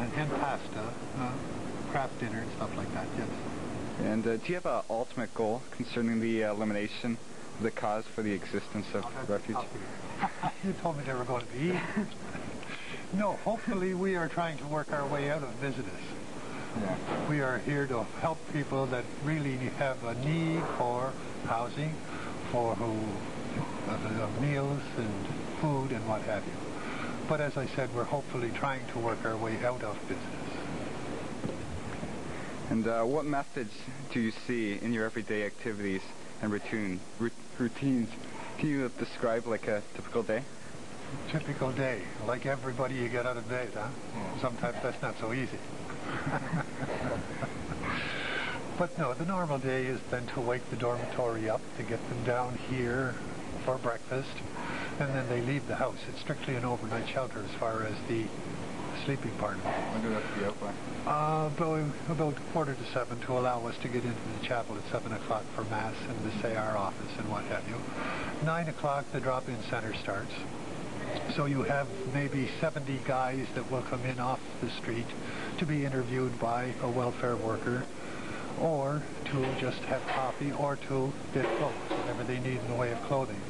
and pasta, craft dinner and stuff like that, yes. And do you have an ultimate goal concerning the elimination of the cause for the existence of Refuge? You told me they were going to be. No, hopefully we are trying to work our way out of visitors. Yeah. We are here to help people that really have a need for housing, for meals and food and what have you. But as I said, we're hopefully trying to work our way out of business. And what methods do you see in your everyday activities and routines? Can you describe like a typical day? Typical day. Like everybody, you get out of bed, huh? Sometimes that's not so easy. But no, the normal day is then to wake the dormitory up, to get them down here for breakfast, and then they leave the house. It's strictly an overnight shelter as far as the sleeping part of it. When do they have to be out by? About 6:45 to allow us to get into the chapel at 7 o'clock for Mass and the SAR office and what have you. 9 o'clock the drop-in center starts. So you have maybe 70 guys that will come in off the street to be interviewed by a welfare worker, or to just have coffee, or to get clothes, whatever they need in the way of clothing.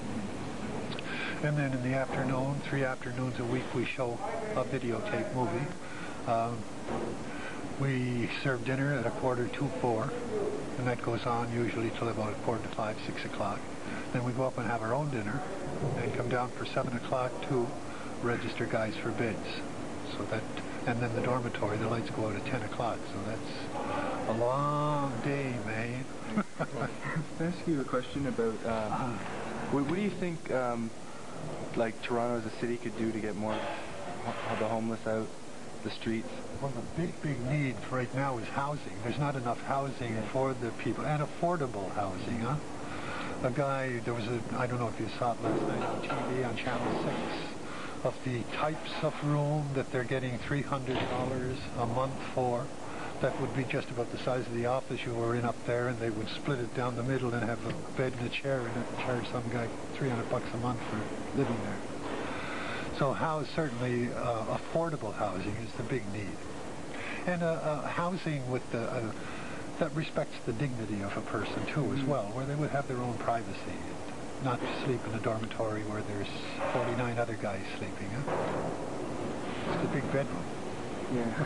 And then in the afternoon, 3 afternoons a week, we show a videotape movie. We serve dinner at 4:45, and that goes on usually till about 4:45, 6 o'clock. Then we go up and have our own dinner, and come down for 7 o'clock to register guys for bids. So that, and then the dormitory, the lights go out at 10 o'clock. So that's a long day, man. Can I ask you a question about what do you think like Toronto as a city could do to get more of the homeless out the streets? Well, the big need right now is housing. There's not enough housing for the people, and affordable housing, huh? A guy, there was I don't know if you saw it last night on TV on Channel 6, of the types of room that they're getting $300 a month for. That would be just about the size of the office you were in up there, and they would split it down the middle and have a bed and a chair in it and charge some guy $300 a month for living there. So certainly affordable housing is the big need. And housing with that respects the dignity of a person too as well, where they would have their own privacy and not sleep in a dormitory where there's 49 other guys sleeping. Huh? It's the big bedroom. Yeah.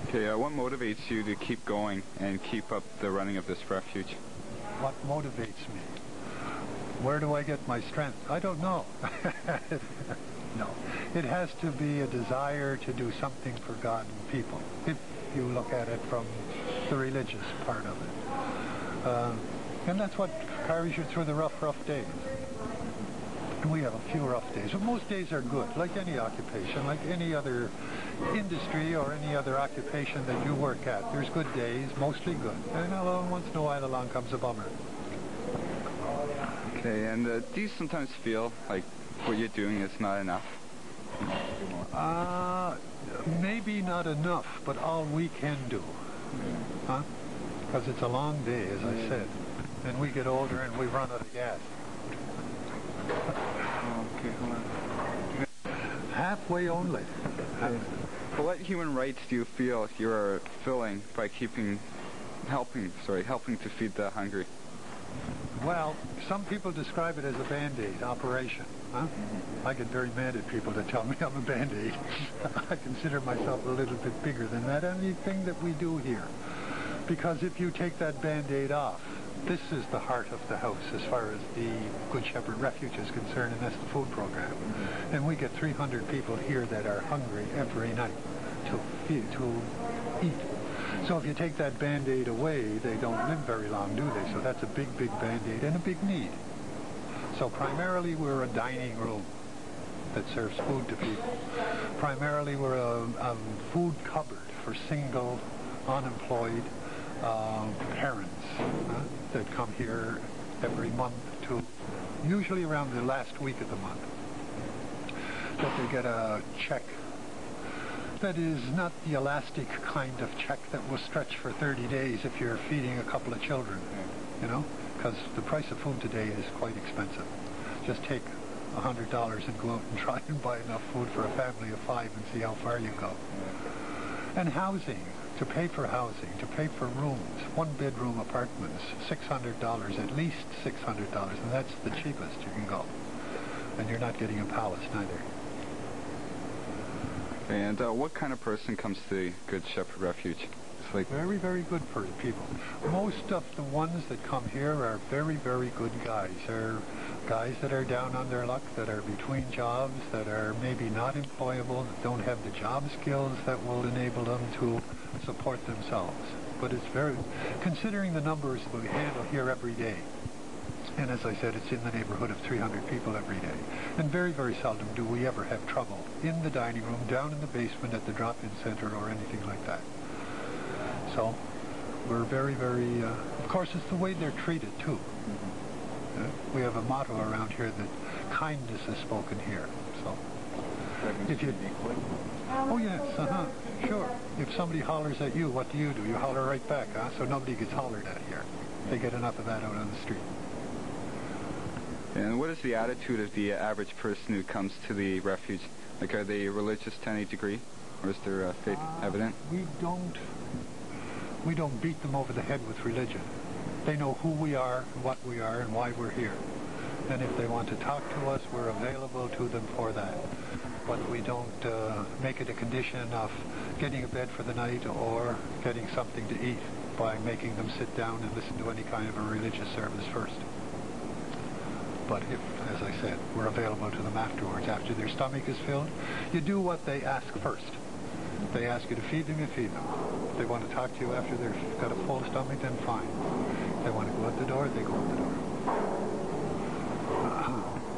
Okay, what motivates you to keep going and keep up the running of this refuge? What motivates me? Where do I get my strength? I don't know. No. It has to be a desire to do something for God and people, if you look at it from the religious part of it. And that's what carries you through the rough days. And we have a few rough days, but most days are good, like any occupation, like any other industry or any other occupation that you work at. There's good days, mostly good. And once in a while along comes a bummer. Okay, and do you sometimes feel like what you're doing is not enough? Maybe not enough, but all we can do. Huh? Because it's a long day, as I said. And we get older and we run out of gas. Okay, hold on. Halfway only. Well, what human rights do you feel you're fulfilling by helping to feed the hungry? Well, some people describe it as a Band-Aid operation. Huh? I get very mad at people that tell me I'm a Band-Aid. I consider myself a little bit bigger than that, anything that we do here. Because if you take that Band-Aid off, this is the heart of the house as far as the Good Shepherd Refuge is concerned, and that's the food program. And we get 300 people here that are hungry every night to eat. So if you take that Band-Aid away, they don't live very long, do they? So that's a big Band-Aid and a big need. So primarily we're a dining room that serves food to people. Primarily we're a food cupboard for single, unemployed parents that come here every month to, usually around the last week of the month, that they get a check that is not the elastic kind of check that will stretch for 30 days if you're feeding a couple of children, you know, because the price of food today is quite expensive. Just take $100 and go out and try and buy enough food for a family of 5 and see how far you go. And housing, to pay for housing, to pay for rooms, 1-bedroom apartments, $600, at least $600, and that's the cheapest you can go. And you're not getting a palace neither. And what kind of person comes to the Good Shepherd Refuge? It's like very, very good for the people. Most of the ones that come here are very, very good guys. They're guys that are down on their luck, that are between jobs, that are maybe not employable, that don't have the job skills that will enable them to support themselves. But it's very, considering the numbers we handle here every day, and as I said, it's in the neighborhood of 300 people every day. And very, very seldom do we ever have trouble in the dining room, down in the basement, at the drop-in center, or anything like that. So we're very, very, of course, it's the way they're treated, too. We have a motto around here that kindness is spoken here. So if you... Oh, yes, sure. If somebody hollers at you, what do? You holler right back, huh? So nobody gets hollered at here. They get enough of that out on the street. And what is the attitude of the average person who comes to the refuge? Like, are they religious to any degree, or is their faith evident? We don't beat them over the head with religion. They know who we are, what we are, and why we're here. And if they want to talk to us, we're available to them for that. But we don't make it a condition of getting a bed for the night or getting something to eat by making them sit down and listen to any kind of a religious service first. But if, as I said, we're available to them afterwards, after their stomach is filled, you do what they ask first. If they ask you to feed them, you feed them. If they want to talk to you after they've got a full stomach, then fine. If they want to go out the door, they go out the door.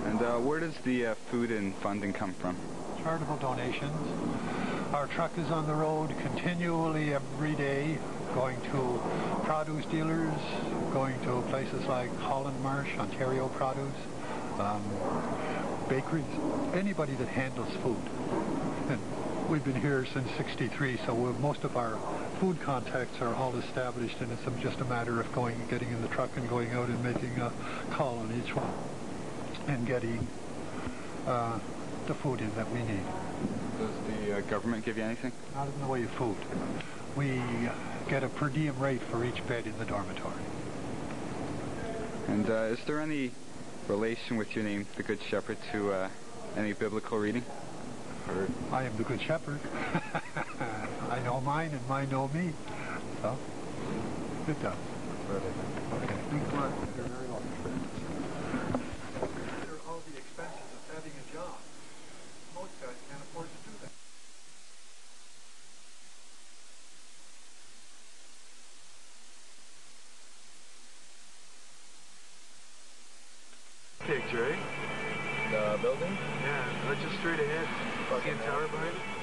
And where does the food and funding come from? Charitable donations. Our truck is on the road continually every day, going to produce dealers, going to places like Holland Marsh, Ontario Produce, bakeries, anybody that handles food. And we've been here since '63, so most of our food contacts are all established, and it's just a matter of getting in the truck and going out and making a call on each one and getting the food in that we need. Does the government give you anything? Not in the way of food. We get a per diem rate for each bed in the dormitory. And is there any relation with your name, the Good Shepherd, to any biblical reading? Or I am the Good Shepherd. I know mine and mine know me. So, it does. Okay. Thanks a lot. You're very welcome. Consider all the expenses of having a job. Most guys can't afford to do that. Picture, eh? the building? Yeah, just straight ahead. See a tower behind it?